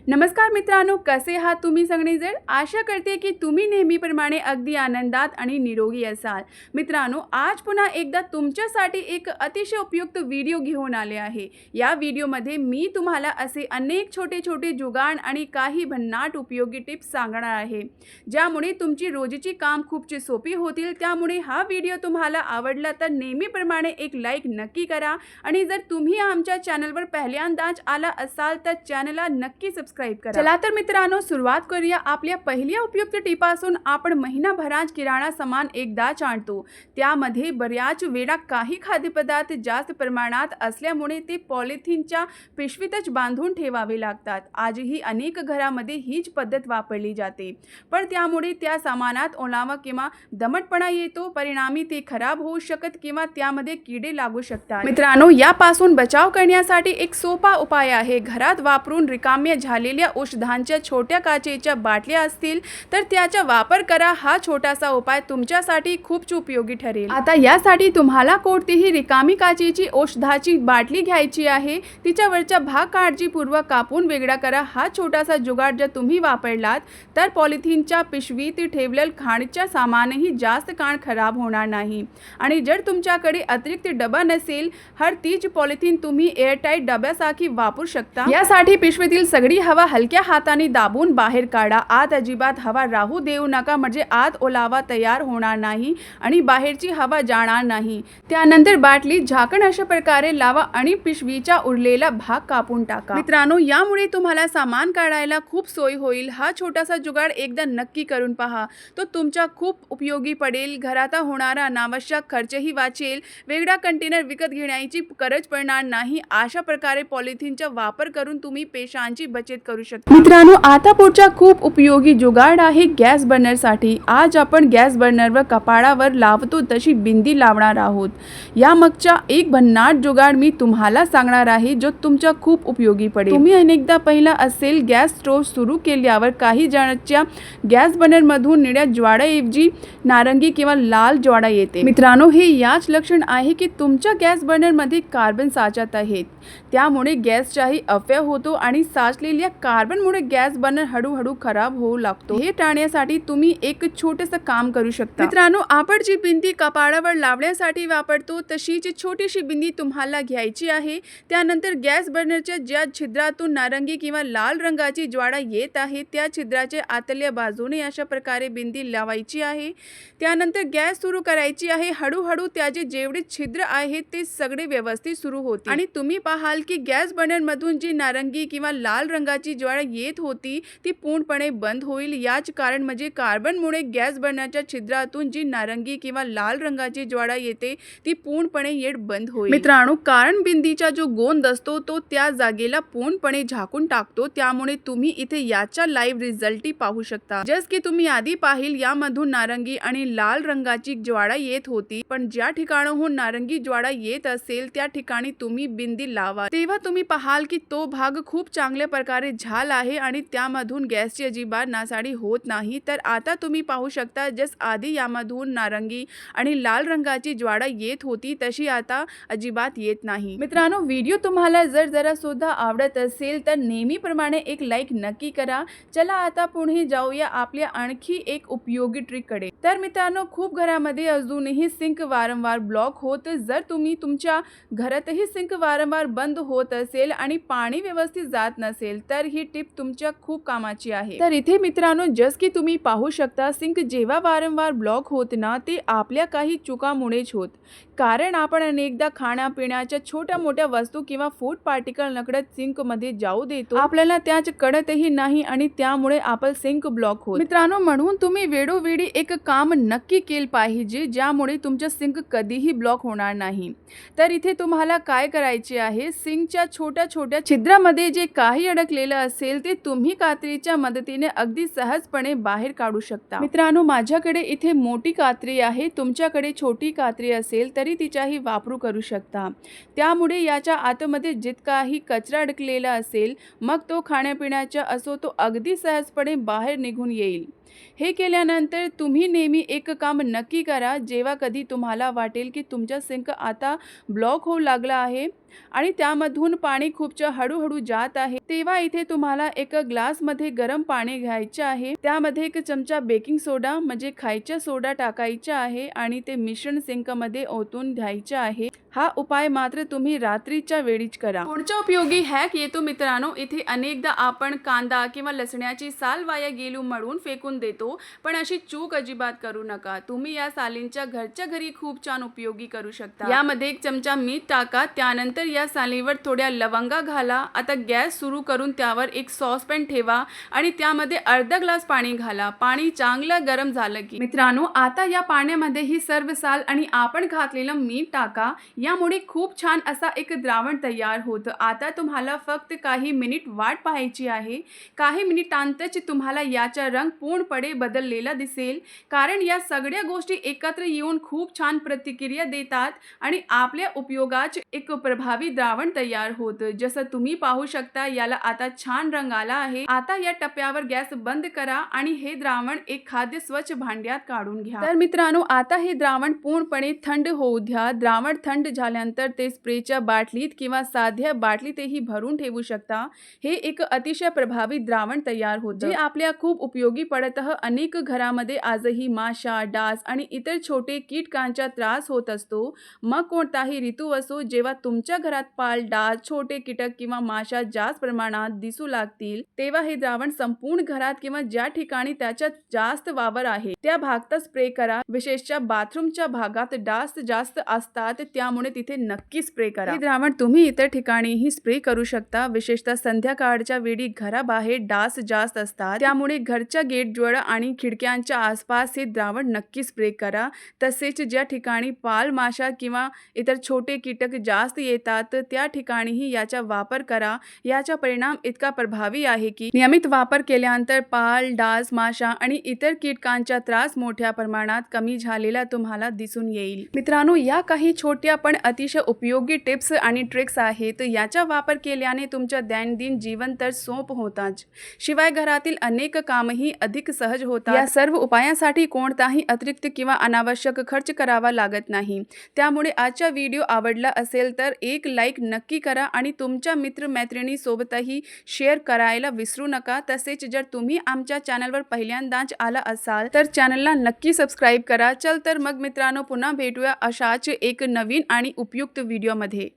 नमस्कार मित्रांनो, कसे आहात तुम्ही सगळेजण? आशा करते की तुम्ही नेहमीप्रमाणे अगदी आनंदात आणि निरोगी असाल. मित्रांनो, आज पुन्हा एकदा तुमच्यासाठी एक अतिशय उपयुक्त व्हिडिओ घेऊन आले आहे. या व्हिडिओमध्ये मी तुम्हाला असे अनेक छोटे-छोटे जुगाड आणि काही भन्नाट उपयोगी टिप्स सांगणार आहे, ज्यामुळे तुमची रोजची काम खूपच सोपी होतील. त्यामुळे हा व्हिडिओ तुम्हाला आवडला तर नेहमीप्रमाणे एक लाईक नक्की करा आणि जर तुम्ही आमच्या चॅनलवर पहिल्यांदाच आला असाल तर चॅनलला नक्की सबस्क्राइब करा. चला तर मित्रांनो, सुरुवात करूया आपल्या पहिल्या उपयुक्त टिपासून. आपण महिनाभरात किराणा सामान एकदाच आणतो. त्यामध्ये बऱ्याच वेळा काही खाद्यपदार्थ जास्त प्रमाणात असल्यामुळे ते पॉलिथिनच्या पिशवीतच बांधून ठेवावे लागतात. आजही अनेक घरांमध्ये हीच पद्धत वापरली जाते, पण त्यामुळे त्या सामानात ओलावा किंवा दमटपणा येतो. परिणामी ते खराब होऊ शकत किंवा त्यामध्ये किडे लागू शकतात. मित्रांनो, यापासून बचाव करण्यासाठी एक सोपा उपाय आहे. घरात वापरून रिकाम्या झालेल्या औषधांच्या छोट्या काचेच्या बाटल्या असतील तर त्याचा वापर करा. हा छोटासा उपाय तुमच्यासाठी खूप उपयोगी ठरेल. आता यासाठी तुम्हाला कोणतीही रिकामी काचेची औषधाची बाटली घ्यायची आहे. तिच्यावरचा भाग काळजीपूर्वक कापून वेगळा करा. हा छोटासा जुगाड जर तुम्ही वापरलात तर पॉलिथिनच्या पिशवीत ठेवलेलं खाण्याचं सामानही जास्त काळ खराब होणार नाही. आणि जर तुमच्याकडे अतिरिक्त डबा नसेल तर तीच पॉलिथिन तुम्ही एअरटाईट डब्यासारखी वापरू शकता. यासाठी पिशवीतील सगळी हवा हलक्या हाताने दाबून बाहेर काढा. आत अजिबात हवा राहू देऊ नका, म्हणजे आत ओलावा तयार होणार नाही आणि बाहेरची हवा जाणार नाही. त्यानंतर बाटली झाकण अशा प्रकारे लावा आणि पिशवीचा उरलेला भाग कापून टाका. मित्रांनो, यामुळे तुम्हाला सामान काढायला खूप सोय होईल. हा छोटासा जुगाड एकदा नक्की करून पहा. तो तुमच्या खूप उपयोगी पडेल. घरात होणारा अनावश्यक खर्चही वाचेल. वेगळा कंटेनर विकत घेण्याची गरज पडणार नाही. अशा प्रकारे पॉलिथिनचा वापर करून तुम्ही पैशांची बचत करू शकता. मित्रांनो, आता पुढचा खूप उपयोगी जुगाड आहे गॅस बर्नरसाठी. आज आपण गॅस बर्नरवर कपाळावर लावतो तशी बिंदी लावणार आहोत. या मागचा एक भन्नाट जुगाड मी तुम्हाला सांगणार आहे, जो तुमच्या खूप उपयोगी पडेल. तुम्ही अनेकदा पाहिला असेल, गॅस स्टोव्ह सुरू केल्यावर काही जणांच्या गॅस बर्नरमधून निळ्या ज्वाळाऐवजी नारंगी किंवा लाल ज्वाळा येते. मित्रांनो, हे याच लक्षण आहे की तुमच्या गॅस बर्नरमध्ये कार्बन साचत आहेत. त्यामुळे गॅसचाही अपव्यय होतो आणि साचलेल्या कार्बनमुळे गॅस बर्नर हळूहळू खराब होऊ लागतो. हे टाळण्यासाठी तुम्ही एक छोटेसे काम करू शकता. मित्रांनो, आपण जी बिंदी कपाळावर लावण्यासाठी वापरतो तशीच छोटीशी बिंदी तुम्हाला घ्यायची आहे. त्यानंतर गॅस बर्नरच्या ज्या छिद्रातून नारंगी किंवा लाल रंगाची ज्वाळा येत आहे त्या छिद्राच्या आतल्या बाजूने अशा प्रकारे बिंदी लावायची आहे. त्यानंतर गॅस सुरू करायची आहे. हळूहळू त्याचे जेवढे छिद्र आहेत ते सगळे व्यवस्थित सुरू होते आणि तुम्ही पाहाल की गॅस बर्नरमधून जी नारंगी किंवा लाल रंगाची ज्वाळा येत होती ती पूर्णपणे बंद होईल. याच कारण म्हणजे कार्बनमुळे गॅस बर्नरच्या छिद्रातून जी नारंगी किंवा लाल रंगाची ज्वाळा येते ती पूर्णपणे येत बंद होईल. मित्रांनो, कारण बिंदीचा जो गोंद असतो तो त्या जागेला पूर्णपणे झाकून टाकतो. त्यामुळे तुम्ही इथे याचा लाईव्ह रिझल्टही पाहू शकता. जस की तुम्ही आधी पाहिल, यामधून नारंगी आणि लाल रंगाची ज्वाळा येत होती, पण ज्या ठिकाणाहून नारंगी ज्वाळा येत असेल त्या ठिकाणी तुम्ही बिंदी लावा. तेव्हा तुम्ही पाहाल की तो भाग खूप चांगल्या प्रकारे झाला आहे आणि त्यामधून गॅसची अजिबात नासाडी होत नाही. तर आता तुम्ही पाहू शकता, जस आधी यामधून नारंगी आणि लाल रंगाची ज्वाळा येत होती तशी आता अजिबात येत नाही. मित्रांनो, व्हिडिओ तुम्हाला जर जरा सुद्धा आवडत असेल तर नेहमीप्रमाणे एक लाईक नक्की करा. चला आता पुढे जाऊया आपल्या आणखी एक उपयोगी ट्रिक कडे. तर मित्रांनो, खूप घरामध्ये अजूनही सिंक वारंवार ब्लॉक होत. जर तुम्ही तुमच्या घरातही सिंक वारंवार बंद होत असेल आणि पाणी व्यवस्थित जात नसेल तर ही टिप तुमच्या खूप कामाची आहे. तर इथे मित्रांनो, जस की तुम्ही पाहू शकता, सिंक जेव्हा वारंवार ब्लॉक होत ना, ते आपल्या काही चुकामुळेच होत. कारण आपण अनेकदा खाण्यापिण्याच्या छोट्या मोठ्या वस्तू किंवा फूड पार्टिकल नकळत सिंक मध्ये जाऊ देतो. आपल्याला त्याच कळतही नाही आणि त्यामुळे आपला सिंक ब्लॉक होत. मित्रांनो, म्हणून तुम्ही वेळोवेळी एक काम नक्की केलं पाहिजे, ज्यामुळे तुमचा सिंक कधीही ब्लॉक होणार नाही. तर इथे तुम्हाला काय करायचे आहे, सिंकच्या छोट्या छोट्या छिद्रामध्ये जे काही अडकलेलं असेल ते तुम्ही कात्रीच्या मदतीने अगदी सहजपणे बाहेर काढू शकता. मित्रांनो, माझ्याकडे इथे मोठी कात्री आहे. तुमच्याकडे छोटी कात्री असेल तरी तिचाही वापर करू शकता. त्यामुळे याच्या आतमध्ये जितकाही कचरा अडकलेला असेल, मग तो खाण्यापिण्याचा असो, तो अगदी सहजपणे बाहेर निघून येईल. हे केल्यानंतर तुम्ही नेहमी एक काम नक्की करा. जेव्हा कधी तुम्हाला वाटेल की तुमचा सिंक आता ब्लॉक होऊ लागला आहे आणि त्यामधून पाणी खूपच हळूहळू जात आहे, तेव्हा इथे तुम्हाला एक ग्लासमध्ये गरम पाणी घ्यायचे आहे. त्यामध्ये 1 चमचा बेकिंग सोडा म्हणजे खायचा सोडा टाकायचा आहे आणि ते मिश्रण सिंकमध्ये ओतून द्यायचे आहे. हा उपाय मात्र तुम्ही रात्रीच्या वेळीच करा. पुढचा उपयोगी हॅक येतो मित्रांनो, इथे अनेकदा आपण कांदा किंवा लसणाची साल वाया गेली म्हणून फेकून देतो, पण अशी चूक अजिबात करू नका. तुम्ही या सालींच्या घरच्या घरी खूप छान उपयोगी करू शकता. यामध्ये 1 चमचा मीठ टाका, त्यानंतर या सालीवर थोड्या लवंगा घाला. आता गॅस सुरू करून त्यावर एक सॉसपॅन ठेवा आणि त्यामध्ये अर्धा ग्लास पाणी घाला. पाणी चांगलं गरम झालं की मित्रांनो, आता या पाण्यामध्ये ही सर्व साल आणि आपण घातलेलं मीठ टाका. यामुळे खूप छान असा एक द्रावण तयार होतं. आता तुम्हाला फक्त काही मिनिट वाट पाहायची आहे. काही मिनिटांतच तुम्हाला याचा रंग पूर्णपणे बदललेला दिसेल, कारण या सगळ्या गोष्टी एकत्र येऊन खूप छान प्रतिक्रिया देतात आणि आपल्या उपयोगाचे एक प्रभावी द्रावण तयार होतं. जसं तुम्ही पाहू शकता, याला आता छान रंग आला आहे. आता या टप्प्यावर गॅस बंद करा आणि हे द्रावण एक खाद्य स्वच्छ भांड्यात काढून घ्या. तर मित्रांनो, आता हे द्रावण पूर्णपणे थंड होऊ द्या. द्रावण थंड झाल्यानंतर ते स्प्रेच्या बाटलीत किंवा साध्या बाटलीतही भरून ठेवू शकता. हे एक अतिशय प्रभावी द्रावण तयार होतं, जे आपल्या खूप उपयोगी पडतं. अनेक घरामध्ये आजही माशा, डास आणि इतर छोटे कीटकांचा त्रास होत असतो. मग कोणताही ऋतू असो, जेव्हा तुमच्या घरात पाल, डास, छोटे कीटक किंवा माशा जास्त प्रमाणात दिसू लागतील, तेव्हा हे द्रावण संपूर्ण घरात किंवा ज्या ठिकाणी त्याचा जास्त वावर आहे त्या भागात स्प्रे करा. विशेषतः बाथरूमच्या भागात डास जास्त असतात, त्यामुळे तिथे नक्की स्प्रे करा. हे द्रावण तुम्ही इतर ठिकाणीही स्प्रे करू शकता. विशेषतः संध्याकाळच्या वेळी घराबाहेर डास जास्त असतात, त्यामुळे घरच्या गेटजवळ आणि खिडक्यांच्या आसपास हे द्रावण नक्की स्प्रे करा. तसेच ज्या ठिकाणी पाल, माशा किंवा इतर छोटे कीटक जास्त येतात त्या ठिकाणीही याचा वापर करा. याचा परिणाम इतका प्रभावी आहे की नियमित वापर केल्यानंतर पाल, डास, माशा आणि इतर कीटकांचा त्रास मोठ्या प्रमाणात कमी झालेला तुम्हाला दिसून येईल. मित्रांनो, या काही छोट्या पण अतिशय उपयोगी टिप्स आणि ट्रिक्स आहेत. याचा वापर केल्याने तुमच्या दैनंदिन जीवन तर सोपं होताच, शिवाय घरातील अनेक कामही अधिक सहज होतात. या सर्व उपायांसाठी कोणताही अतिरिक्त किंवा अनावश्यक खर्च करावा लागत नाही. त्यामुळे आजचा व्हिडिओ आवडला असेल तर एक लाईक नक्की करा आणि तुमच्या मित्रमैत्रिणी सोबतही शेअर करायला विसरू नका. तसेच जर तुम्ही आमच्या चॅनलवर पहिल्यांदाच आला असाल तर चॅनलला नक्की सबस्क्राईब करा. चल तर मग मित्रांनो, पुन्हा भेटूया अशाच एक नवीन आणि उपयुक्त व्हिडिओमध्ये.